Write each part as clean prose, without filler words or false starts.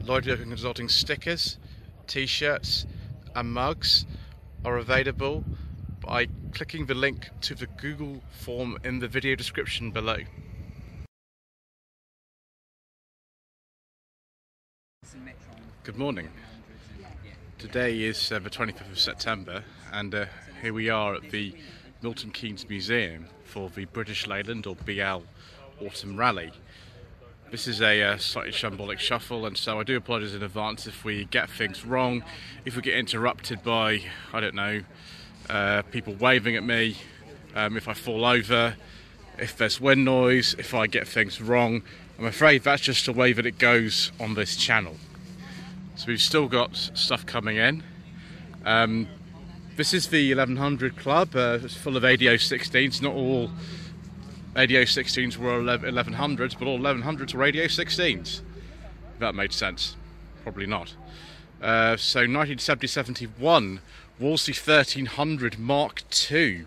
Lloyd Consulting stickers, t-shirts and mugs are available by clicking the link to the Google form in the video description below. Good morning. Today is the 25th of September and here we are at the Milton Keynes Museum for the British Leyland or BL Autumn Rally. This is a Slightly Shambolic Shuffle, and so I do apologise in advance if we get things wrong, if we get interrupted by, I don't know, people waving at me, if I fall over, if there's wind noise, if I get things wrong. I'm afraid that's just the way that it goes on this channel. So we've still got stuff coming in. This is the 1100 Club. It's full of ADO 16s. Not all ADO 16s were 1100s, but all 1100s were ADO 16s. If that made sense. Probably not. So 1970-71, Wolseley 1300 Mark II.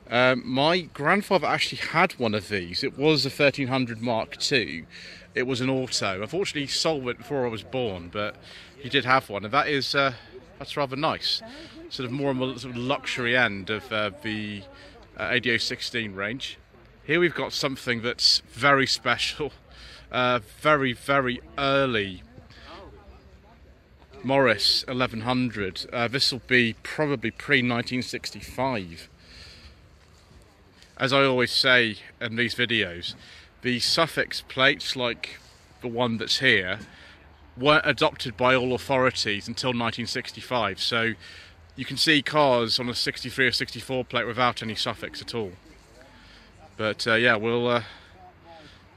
My grandfather actually had one of these. It was a 1300 Mark II. It was an auto. Unfortunately, he sold it before I was born, but he did have one, and that is that's rather nice. Sort of more on the sort of luxury end of the ADO 16 range. Here we've got something that's very special, very, very early Morris 1100. This will be probably pre-1965. As I always say in these videos, the suffix plates, like the one that's here, weren't adopted by all authorities until 1965. So you can see cars on a 63 or 64 plate without any suffix at all. But yeah, we'll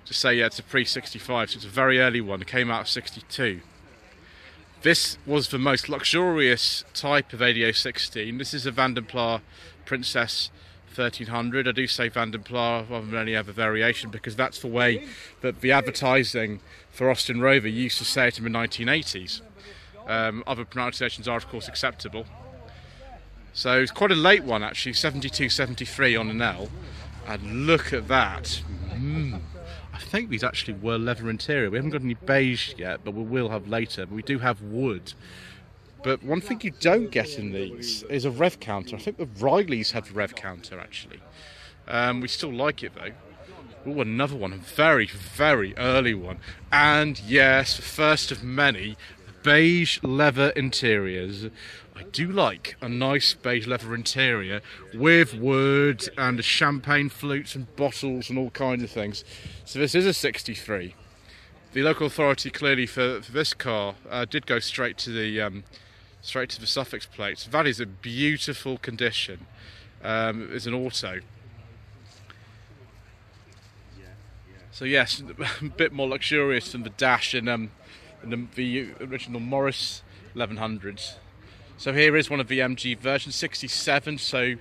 just say, yeah, it's a pre-65, so it's a very early one. It came out of 62. This was the most luxurious type of ADO 16. This is a Vandenpla Princess 1300. I do say Vandenpla rather than any other variation because that's the way that the advertising for Austin Rover used to say it in the 1980s. Other pronunciations are of course acceptable. So it's quite a late one actually, 72-73 on an L. And look at that. I think these actually were leather interior. We haven't got any beige yet, but we will have later. But we do have wood. But one thing you don't get in these is a rev counter. I think the Rileys have a rev counter actually. We still like it though. Oh, another one, a very, very early one. And yes, first of many, beige leather interiors. I do like a nice beige leather interior with wood and champagne flutes and bottles and all kinds of things. So this is a 63. The local authority clearly for this car did go straight to the suffix plates. That is a beautiful condition. It's an auto. So yes, a bit more luxurious than the dash in the original Morris 1100s. So here is one of the MG versions, 67, so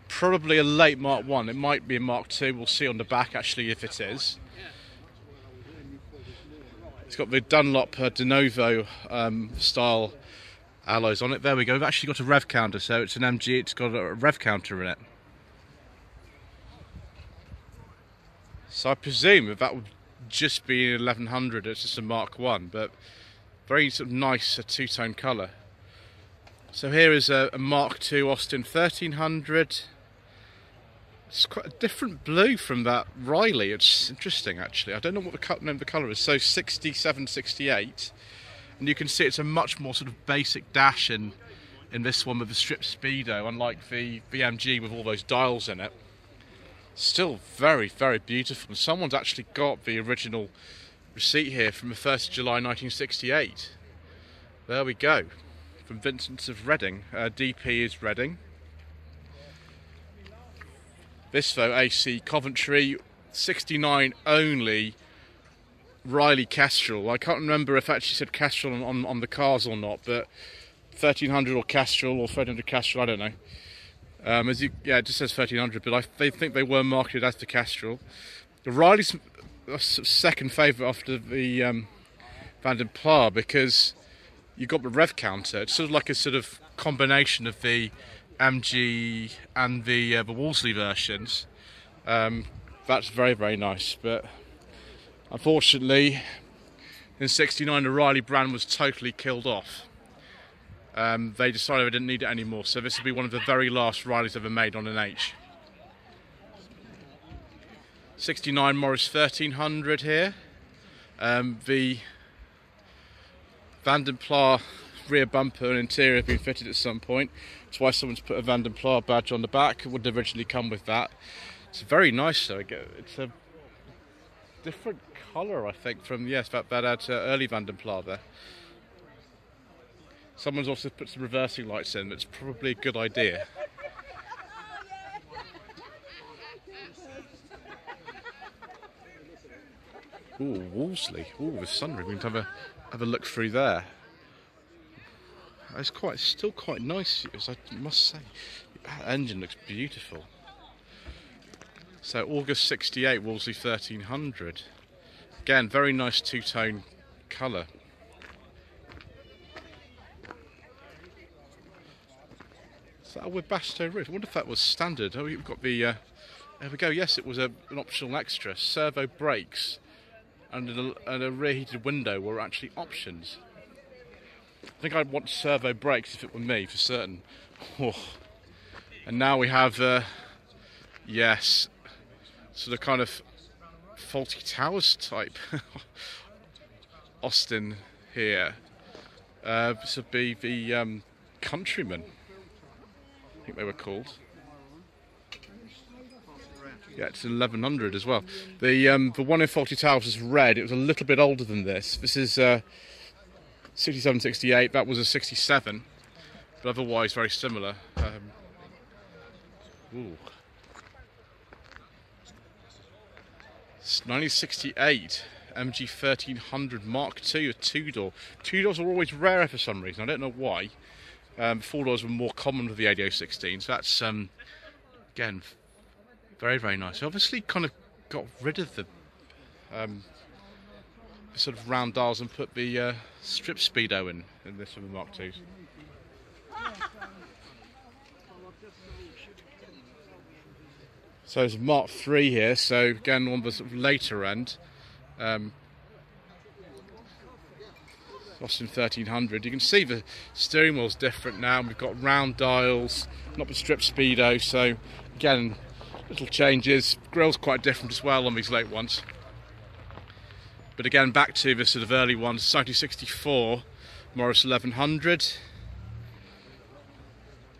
probably a late Mark 1. It might be a Mark 2, we'll see on the back actually if it is. It's got the Dunlop De Novo style alloys on it. There we go, we've actually got a rev counter, so it's an MG, it's got a rev counter in it. So I presume that would just be an 1100, it's just a Mark 1, but very sort of nice two-tone colour. So here is a Mark II Austin 1300. It's quite a different blue from that Riley. It's interesting actually. I don't know what the name of the colour is. So 67, 68. And you can see it's a much more sort of basic dash in this one with the strip speedo, unlike the BMG with all those dials in it. Still very, very beautiful. And someone's actually got the original receipt here from the 1st of July 1968. There we go. From Vincent's of Reading. DP is Reading. This though, AC Coventry, 69 only, Riley Kestrel. I can't remember if it actually said Kestrel on the cars or not, but 1300 or Kestrel or 1300 Kestrel, I don't know. Yeah, it just says 1300, but they think they were marketed as the Kestrel. The Riley's a second favourite after the Vandenpla because you got the rev counter. It's sort of like a sort of combination of the MG and the Wolseley versions. That's very, very nice, but unfortunately in '69 the Riley brand was totally killed off. They decided they didn't need it anymore, so this will be one of the very last Rileys ever made on an H. '69 Morris 1300 here. The Van den Pla rear bumper and interior have been fitted at some point. That's why someone's put a Van den Pla badge on the back. It wouldn't originally come with that. It's very nice though. It's a different colour, I think, from that early Van den Pla there. Someone's also put some reversing lights in. It's probably a good idea. Ooh, Wolseley. Ooh, the sunroof. We can have a look through there. It's still quite nice, I must say. That engine looks beautiful. So August '68, Wolseley 1300. Again, very nice two-tone colour. Is that a Webasto roof? I wonder if that was standard. Oh, we've got the... there we go. Yes, it was an optional extra. Servo brakes and a rear heated window were actually options. I think I'd want servo brakes if it were me, for certain. Oh. And now we have, yes, sort of kind of Fawlty Towers type Austin here. This would be the Countryman, I think they were called. Yeah, it's 1100 as well. The one in Fawlty Towers is red. It was a little bit older than this. This is 67, 68. That was a 67, but otherwise very similar. Ooh. 1968 MG 1300 Mark II, a two-door. Two-doors are always rarer for some reason. I don't know why. Four-doors were more common with the ADO 16, so that's again very, very nice. Obviously kind of got rid of the sort of round dials and put the strip speedo in this one, the Mark IIs. So there's Mark III here, so again on the sort of later end. Austin 1300. You can see the steering wheel's different now. We've got round dials, not the strip speedo, so again, little changes. Grill's quite different as well on these late ones. But again, back to the sort of early ones. 1964 Morris 1100.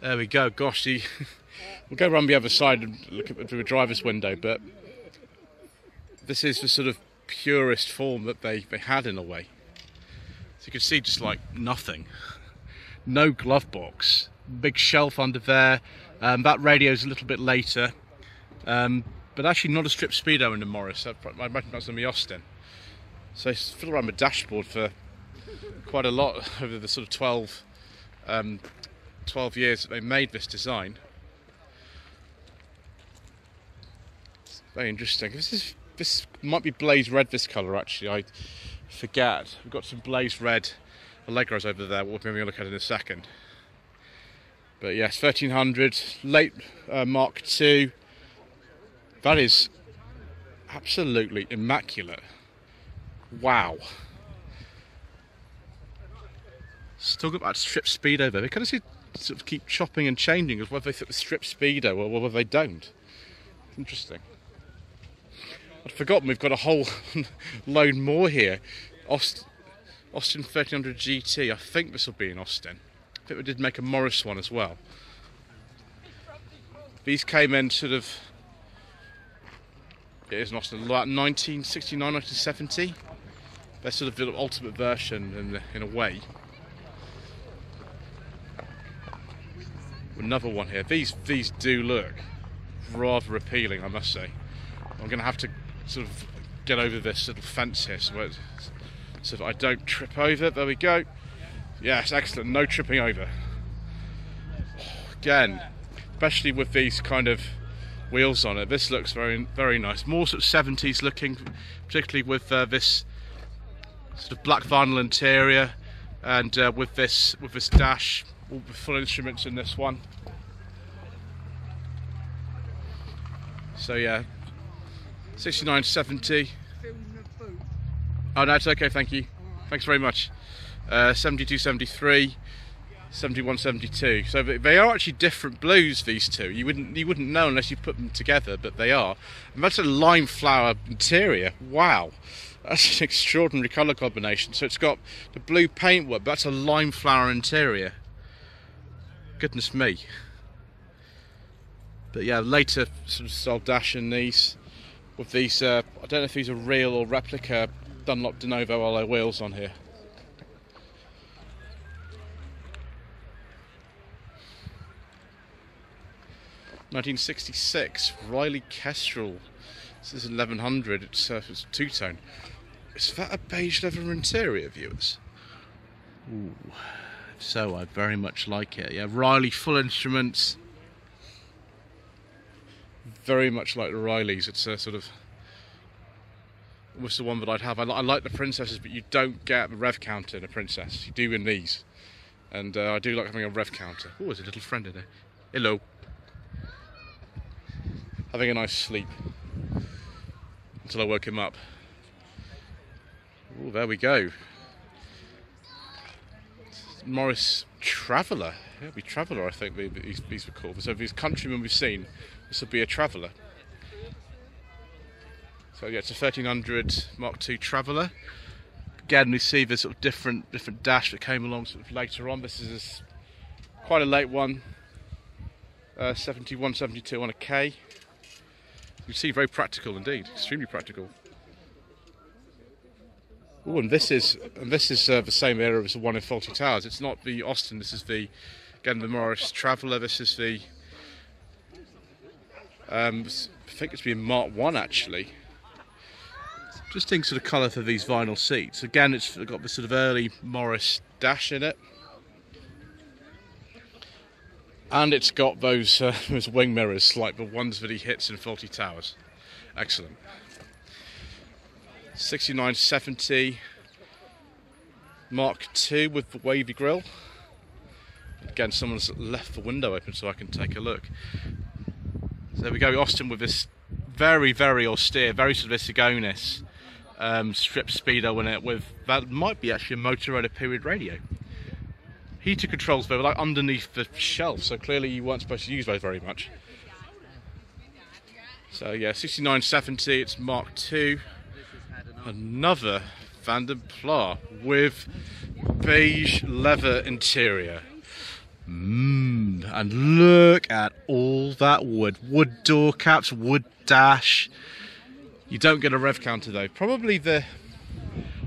There we go. Gosh, we'll go around the other side and look at through the driver's window, but this is the sort of purest form that they had in a way. So you can see just like nothing. No glove box. Big shelf under there. That radio's a little bit later. But actually not a strip speedo in the Morris. I imagine that's in the Austin. So I fiddle around the dashboard for quite a lot over the sort of 12 years that they made this design. It's very interesting. This might be blaze red, this colour actually, I forget. We've got some blaze red Allegros over there, we'll maybe look at in a second. But yes, 1300, late Mark II. That is absolutely immaculate. Wow. Still got that strip speedo there. They kind of sort of keep chopping and changing as whether they fit the strip speedo or whether they don't. Interesting. I'd forgotten we've got a whole load more here. Austin 1300 GT. I think this will be in Austin. I think we did make a Morris one as well. These came in sort of... It is in Austin, like 1969, 1970. They're sort of the ultimate version in a way. Another one here. These do look rather appealing, I must say. I'm going to have to sort of get over this little fence here so that I don't trip over. There we go. Yes, excellent. No tripping over. Again, especially with these kind of wheels on it, this looks very, very nice. More sort of 70s looking, particularly with this sort of black vinyl interior and with this dash, all the full instruments in this one. So yeah, 69, 70. Oh no, it's okay, thank you. Thanks very much. 72, 73, 71, 72. So they are actually different blues, these two. You wouldn't know unless you put them together, but they are. And that's a lime flower interior. Wow, that's an extraordinary colour combination. So it's got the blue paintwork, but that's a lime flower interior. Goodness me. But yeah, later sort of style dash in these with these. I don't know if these are real or replica Dunlop De Novo alloy wheels on here. (1966) Riley Kestrel. This is 1100. It's two-tone. Is that a beige leather interior, viewers? Ooh. So I very much like it. Yeah, Riley full instruments. Very much like the Rileys. It's a sort of almost the one that I'd have. I like the Princesses, but you don't get the rev counter in a Princess. You do in these, and I do like having a rev counter. Oh, there's a little friend in there. Hello. Having a nice sleep until I woke him up. Oh, there we go. Morris Traveller. Yeah, it'll be Traveller, I think these were called. So these Countrymen we've seen, this will be a Traveller. So yeah, it's a 1300 Mark II Traveller. Again, we see the sort of different dash that came along sort of later on. This is quite a late one. 71, 72 on a K. You see, very practical indeed, extremely practical. Oh, and this is the same era as the one in Fawlty Towers. It's not the Austin. This is the the Morris Traveller. This is the I think it's been Mark I actually. Interesting sort of colour for these vinyl seats. Again, it's got the sort of early Morris dash in it, and it's got those wing mirrors like the ones that he hits in Fawlty Towers. Excellent. 6970 Mark II with the wavy grille. Again, someone's left the window open so I can take a look. So there we go, Austin with this very, very austere, very sort of Isagonis strip speedo in it with, that might be actually a Motorola period radio. Heater controls though, like underneath the shelf, so clearly you weren't supposed to use those very much. So yeah, 6970, it's Mark II. Another Vanden Plas with beige leather interior. And look at all that wood. Wood door caps, wood dash. You don't get a rev counter though. Probably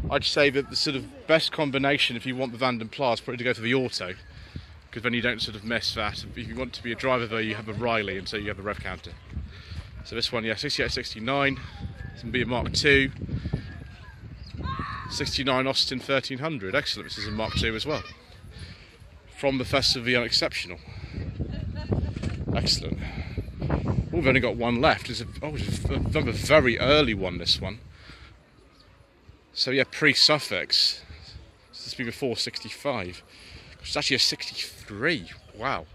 I'd say that the sort of best combination if you want the Vanden Plas, probably to go for the auto, because then you don't sort of miss that. If you want to be a driver though, you have a Riley, and so you have a rev counter. So this one, yeah, 68, 69. It's going to be a Mark II. 69 Austin 1300. Excellent. This is a Mark II as well. From the Festival of the Unexceptional. Excellent. Oh, we've only got one left. It's a very early one, this one. So yeah, pre-suffix. This will be before 65. It's actually a 63. Wow.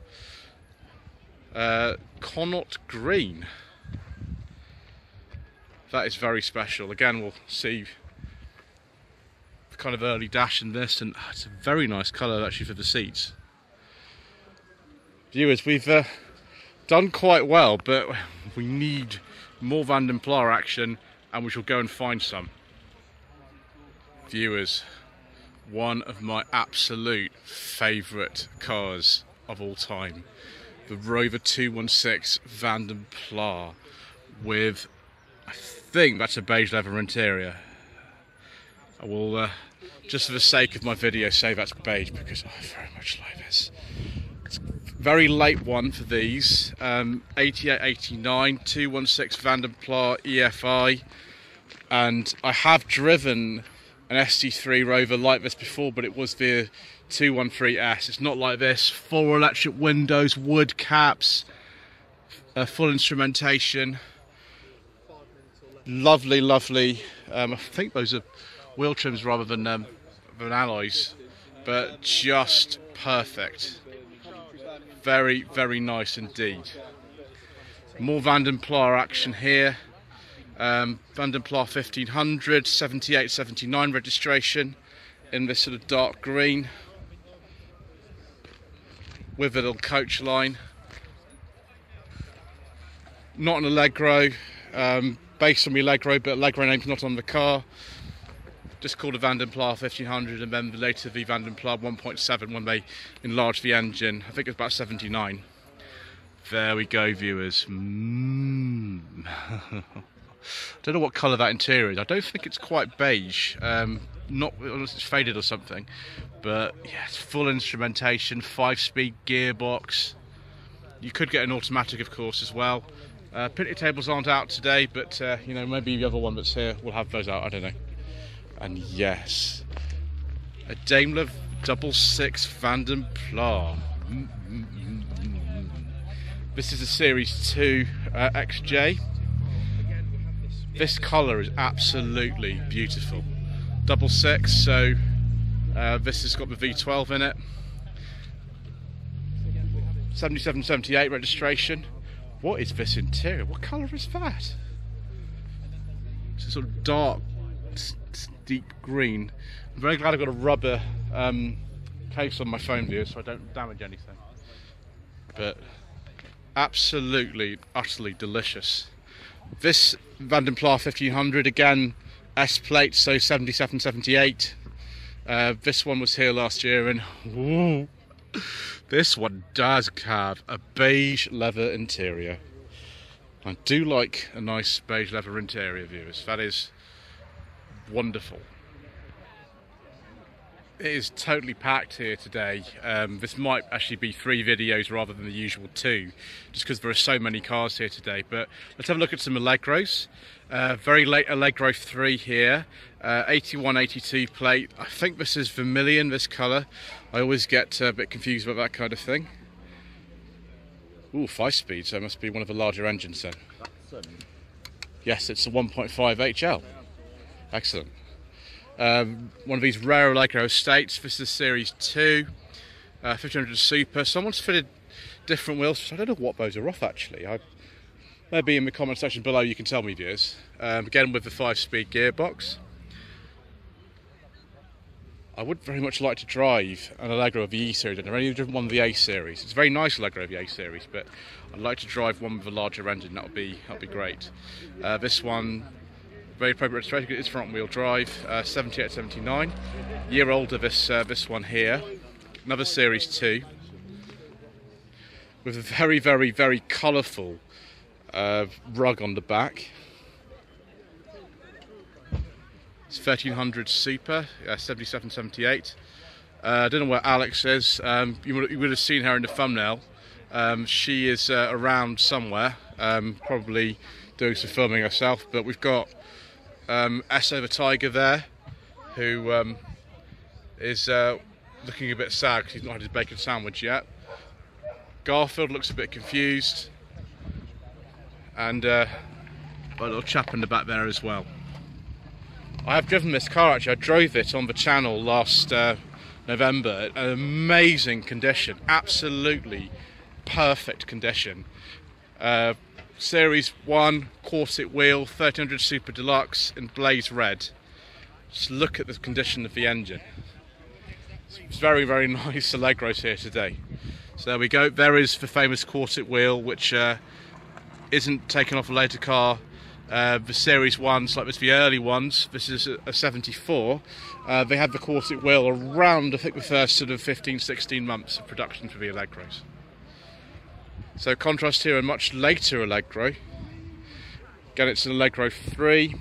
Connaught Green. That is very special. Again, we'll see the kind of early dash in this, and it's a very nice colour actually for the seats. Viewers, we've done quite well, but we need more Vanden Plas action, and we shall go and find some. Viewers, one of my absolute favourite cars of all time, the Rover 216 Vanden Plas with, I think that's a beige leather interior. I will, just for the sake of my video, say that's beige because I very much like this. It's a very late one for these. 88, 89, 216 Vanden Plas EFI, and I have driven an ST3 Rover like this before, but it was the 213S. It's not like this. 4 electric windows, wood caps, full instrumentation. Lovely, lovely. I think those are wheel trims rather than alloys, but just perfect. Very, very nice indeed. More Vanden Plas action here. Vanden Plas 1500, 78, 79 registration. in this sort of dark green with a little coach line. Not an Allegro, based on the Allegro, but Allegro name's not on the car. Just called a Vandenpla 1500, and then later the Vandenpla 1.7 when they enlarged the engine. I think it was about 79. There we go, viewers. I don't know what colour that interior is. I don't think it's quite beige. Not unless it's faded or something. But yeah, it's full instrumentation, 5-speed gearbox. You could get an automatic, of course, as well. Printed tables aren't out today, but you know, maybe the other one that's here will have those out. I don't know. And yes, a Daimler 66 Vandenpla. This is a Series 2 XJ. This colour is absolutely beautiful. 66, so this has got the V12 in it. 7778 registration. What is this interior? What colour is that? It's a sort of dark, deep green. I'm very glad I've got a rubber case on my phone view so I don't damage anything. But absolutely, utterly delicious. This Vandenpla 1500, again, S-plate, so 77, 78. This one was here last year, and ooh, this one does have a beige leather interior. I do like a nice beige leather interior, viewers. That is wonderful. It is totally packed here today. This might actually be 3 videos rather than the usual 2, just because there are so many cars here today. But let's have a look at some Allegros. Very late Allegro 3 here, 81, 82 plate. I think this is vermilion, this colour. I always get a bit confused about that kind of thing. Ooh, 5-speed, so it must be one of the larger engines then. Yes, it's a 1.5 HL. Excellent. One of these rare Allegro estates. This is Series 2, 1500 Super. Someone's fitted different wheels. I don't know what those are off actually. Maybe in the comment section below you can tell me, viewers. Again with the 5-speed gearbox. I would very much like to drive an Allegro of the E series. I've only driven one of the A series. It's a very nice Allegro of the A series, but I'd like to drive one with a larger engine. That'll be great. This one, very appropriate registration. It's front wheel drive, 78, 79. Year older this one here. Another Series 2 with a very, very, very colourful rug on the back. It's 1300 Super, 77, 78. I don't know where Alex is. You would have seen her in the thumbnail. She is around somewhere, probably doing some filming herself. But we've got S over Tiger there, who is looking a bit sad because he's not had his bacon sandwich yet. Garfield looks a bit confused, and a little chap in the back there as well. I have driven this car actually. I drove it on the channel last November. An amazing condition, absolutely perfect condition. Series 1 quartet wheel, 1300 Super Deluxe in blaze red. Just look at the condition of the engine. It's very, very nice Allegros here today. So there we go. There is the famous quartet wheel, which isn't taken off a later car. The Series 1s, like this, the early ones, this is a 74. They had the quartet wheel around, I think, the first sort of 15-16 months of production for the Allegros. So contrast here, a much later Allegro. Again, it's an Allegro 3.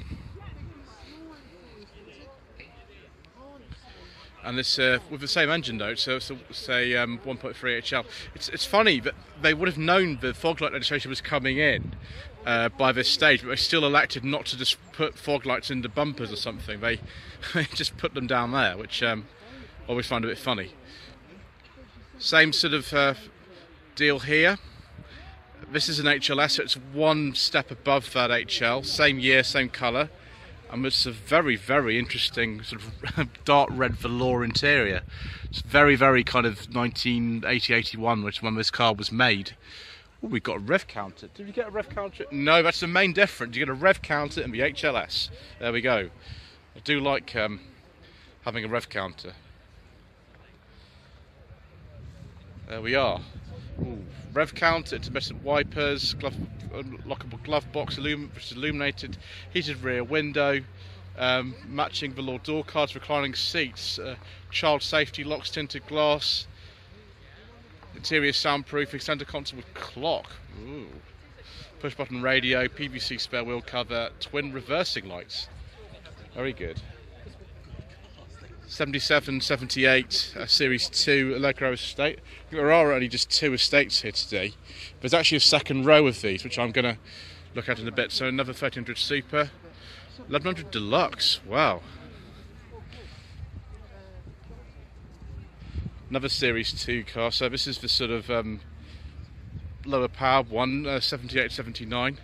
And this with the same engine though, so it's a 1.3 HL. It's funny that they would have known the fog light legislation was coming in by this stage, but they still elected not to just put fog lights in the bumpers or something. They just put them down there, which I always find a bit funny. Same sort of deal here. This is an HLS, so it's one step above that HL. Same year, same colour. And it's a very, very interesting sort of dark red velour interior. It's very, very kind of 1980-81, which is when this car was made. Oh, we got a rev counter. Did you get a rev counter? No, that's the main difference. You get a rev counter in the HLS. There we go. I do like having a rev counter. There we are. Ooh, rev counter, intermittent wipers, lockable glove box, which is illuminated, heated rear window, matching velour door cards, reclining seats, child safety locks, tinted glass, interior soundproofing, centre console with clock. Ooh. Push button radio, PVC spare wheel cover, twin reversing lights. Very good. 77, 78, Series 2 Allegro estate. There are only just 2 estates here today. There's actually a second row of these, which I'm going to look at in a bit. So another 1300 Super, 1100 Deluxe, wow. Another Series 2 car, so this is the sort of lower power one, 78, 79.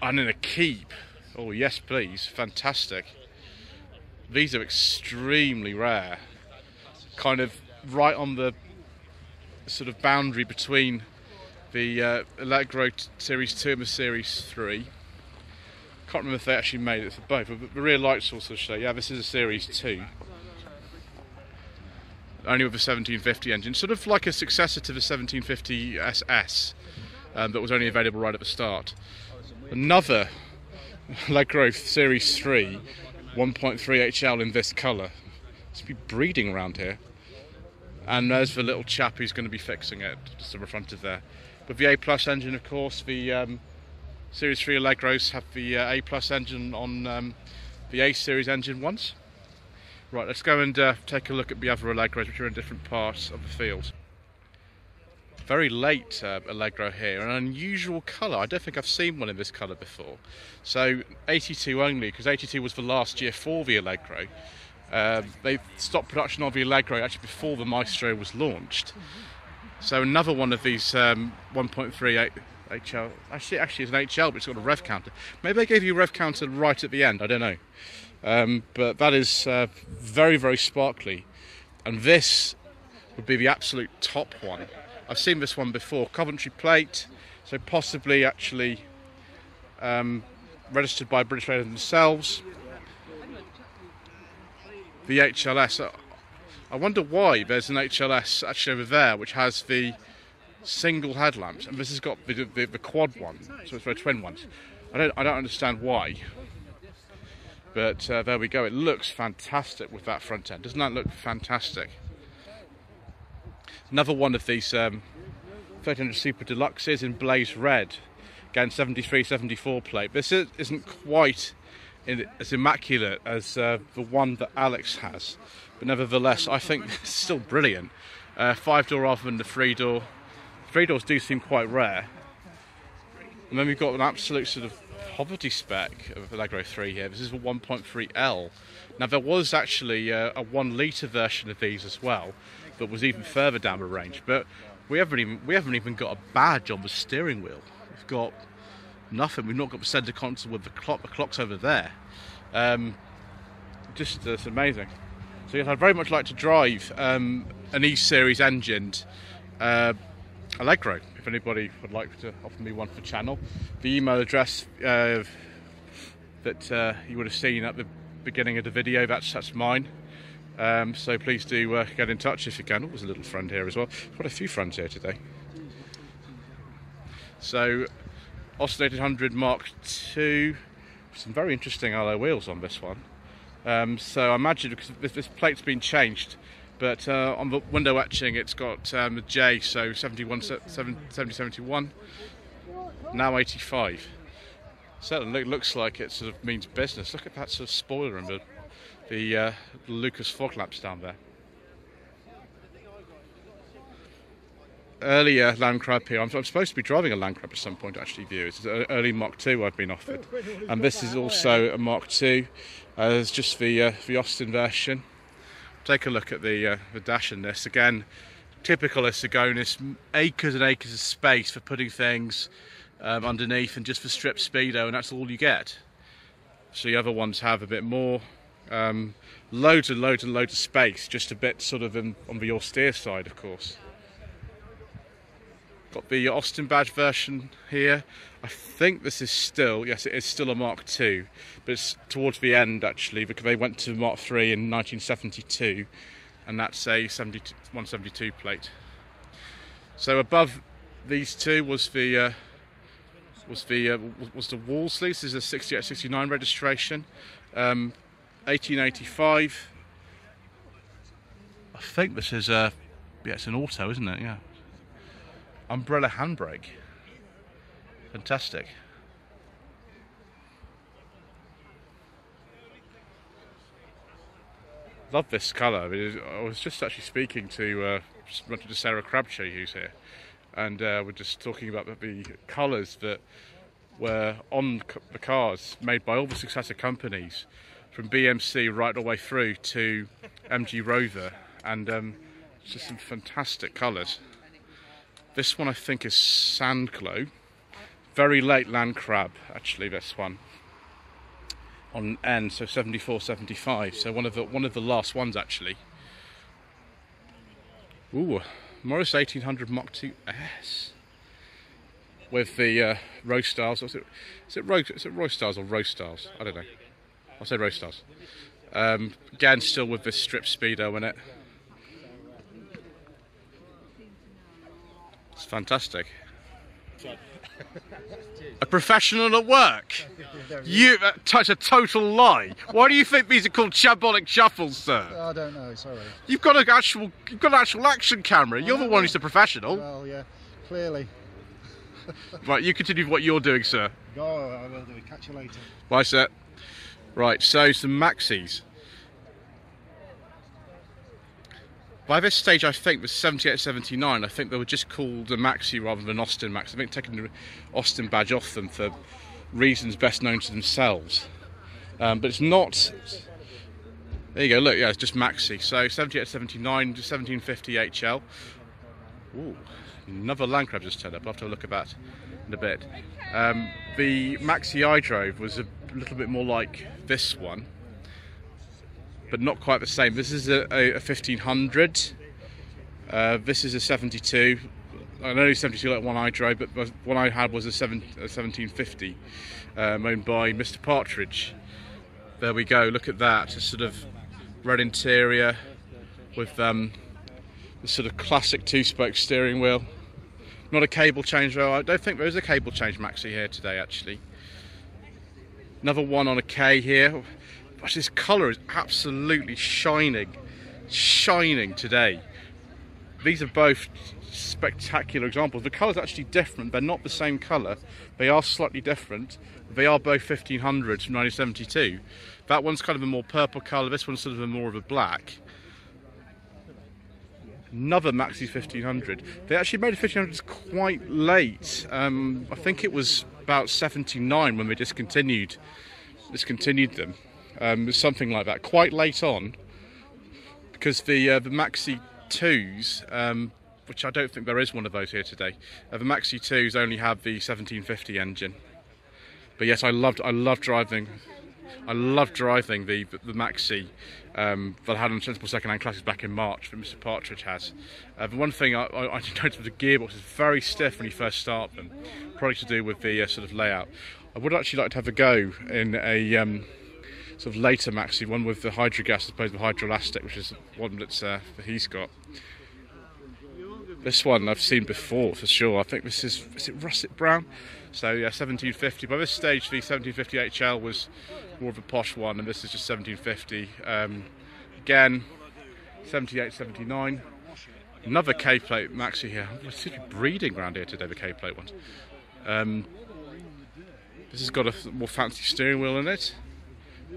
And in a keep, oh yes please, fantastic. These are extremely rare, kind of right on the sort of boundary between the Allegro Series 2 and the Series 3. Can't remember if they actually made it for both, but the rear lights also show, yeah, this is a Series 2. Only with a 1750 engine, sort of like a successor to the 1750 SS that was only available right at the start. Another Allegro Series 3 1.3 HL in this colour. It's be breeding around here. And there's the little chap who's going to be fixing it, just in the front of there. With the A Plus engine, of course, the Series 3 Allegros have the A Plus engine on the A Series engine ones. Right, let's go and take a look at the other Allegros, which are in different parts of the field. Very late Allegro here, an unusual colour. I don't think I've seen one in this colour before. So 82 only, because 82 was the last year for the Allegro. They stopped production of the Allegro actually before the Maestro was launched. So another one of these 1.3 HL, actually it's an HL, but it's got a rev counter. Maybe they gave you a rev counter right at the end, I don't know. But that is very, very sparkly. And this would be the absolute top one. I've seen this one before, Coventry plate, so possibly actually registered by British Leyland themselves. The HLS, I wonder why there's an HLS actually over there which has the single headlamps, and this has got the quad one, so it's the twin ones. I don't understand why, but there we go. It looks fantastic with that front end. Doesn't that look fantastic? Another one of these 1300 Super Deluxes in blaze red. Again, 73, 74 plate. This isn't quite as immaculate as the one that Alex has. But nevertheless, I think it's still brilliant. 5-door rather than the 3-door. 3-doors do seem quite rare. And then we've got an absolute sort of poverty spec of Allegro 3 here. This is a 1.3L. Now there was actually a 1 litre version of these as well, that was even further down the range, but we haven't even got a badge on the steering wheel. We've got nothing. We've not got the centre console with the clock. The clock's over there. Just it's amazing. So yes, I'd very much like to drive an E-Series engined Allegro. If anybody would like to offer me one for the channel, the email address that you would have seen at the beginning of the video, that's mine. So please do get in touch if you can. Oh, there's a little friend here as well. Quite a few friends here today. So, oscillated 100 Mark II. Some very interesting alloy wheels on this one. So I imagine because this plate's been changed, but on the window etching it's got the J, so 7071, now 85. Certainly looks like it sort of means business. Look at that sort of spoiler and the Lucas fog lamps down there. Earlier Landcrab here. I'm supposed to be driving a Landcrab at some point to actually view. It's an early Mark II I've been offered, and this is also a Mark II. There's just the Austin version. Take a look at the dash in this. Again, typical Isagonis, acres and acres of space for putting things underneath, and just for strip speedo, and that's all you get. So the other ones have a bit more. Loads and loads and loads of space, just a bit sort of on the austere side, of course. Got the Austin badge version here. I think this is still, yes, it is still a Mark II, but it's towards the end actually, because they went to Mark III in 1972, and that's a 172 plate. So above these two was the Wolseley. This is a 68-69 registration, 1885. I think this is a, yeah, it's an auto, isn't it? Yeah. Umbrella handbrake. Fantastic. Love this colour. I was just actually speaking to Sarah Crabtree, who's here, and we're just talking about the colours that were on the cars made by all the successor companies, from BMC right the way through to MG Rover, and it's just some fantastic colours. This one I think is Sand Glow. Very late Landcrab, actually, this one. On N, so 74, 75. So one of the last ones, actually. Ooh, Morris 1800 Mach 2S. With the Row Stars. Is it Roy Stars or Row Stars? I don't know. I'll say Row Stars. Again, still with this strip speedo in it. It's fantastic. A professional at work? You, that's a total lie. Why do you think these are called Shambolic Shuffles, sir? I don't know, sorry. You've got an actual action camera. You're the one who's the professional. Well, yeah, clearly. Right, you continue with what you're doing, sir. Oh, I will do. Catch you later. Bye, sir. Right, so some Maxis. By this stage, I think the 78, 79, I think they were just called a Maxi rather than Austin Maxi. I think taking the Austin badge off them for reasons best known to themselves. But it's not. There you go. Look, yeah, it's just Maxi. So 78, 79, 1750 HL. Ooh, another Landcrabs just turned up. I'll have to look at that in a bit. The Maxi I drove was a little bit more like this one, but not quite the same. This is a 1500. This is a 72. I know 72 like one I drove, but the one I had was a 1750, owned by Mr. Partridge. There we go. Look at that. A sort of red interior with the sort of classic two-spoke steering wheel. Not a cable change though. I don't think there is a cable change Maxi here today, actually. Another one on a K here. Gosh, this colour is absolutely shining today. These are both spectacular examples. The colour's actually different. They're not the same colour. They are slightly different. They are both 1500s from 1972. That one's kind of a more purple colour. This one's sort of more of a black. Another Maxi 1500. They actually made the 1500s quite late. I think it was about 79 when they discontinued them. Something like that. Quite late on, because the Maxi 2s, which I don't think there is one of those here today. The Maxi 2s only have the 1750 engine. But yes, I loved driving the Maxi that I had on Sensible Second-Hand Classics back in March that Mr. Partridge has. The one thing I noticed with the gearbox is very stiff when you first start them, probably to do with the sort of layout. I would actually like to have a go in a sort of later Maxi, one with the hydrogas as opposed to hydroelastic, which is one that he's got. This one I've seen before for sure. I think this is it russet brown? So yeah, 1750. By this stage the 1750 HL was more of a posh one, and this is just 1750. Again, 78, 79. Another K-plate Maxi here. I seem to be breeding around here today, the K-plate ones. This has got a more fancy steering wheel in it.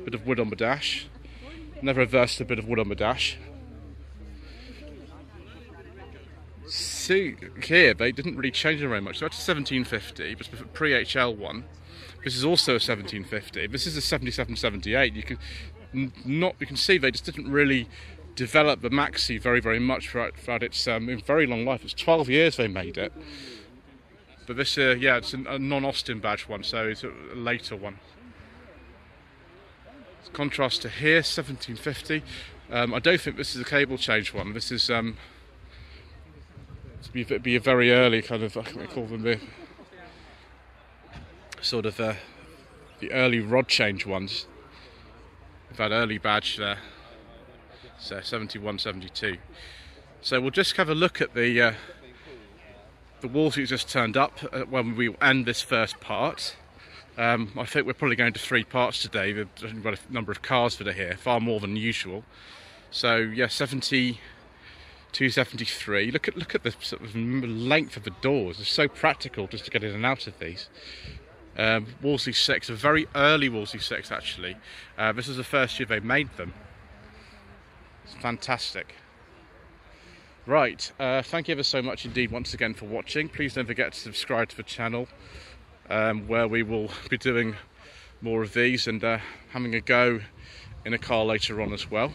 Bit of wood on the dash. Never averse to a bit of wood on the dash. See, here they didn't really change it very much. So that's a 1750, but it's a pre-HL one. This is also a 1750. This is a 77, 78. You can see they just didn't really develop the Maxi very much throughout its very long life. It's 12 years they made it. But this, yeah, it's a non-Austin badge one, so it's a later one. Contrast to here, 1750. I don't think this is a cable change one. This is It'd be a very early kind of, I can call them the sort of the early rod change ones. We've had early badge there, so 71, 72. So we'll just have a look at the Wolseley just turned up when we end this first part. I think we're probably going to 3 parts today. We've got a number of cars that are here, far more than usual. So yeah, 72, 73. Look at the sort of length of the doors. It's so practical just to get in and out of these. Wolseley 6, a very early Wolseley 6 actually. This is the first year they made them. It's fantastic. Right, thank you ever so much indeed once again for watching. Please don't forget to subscribe to the channel, where we will be doing more of these and having a go in a car later on as well.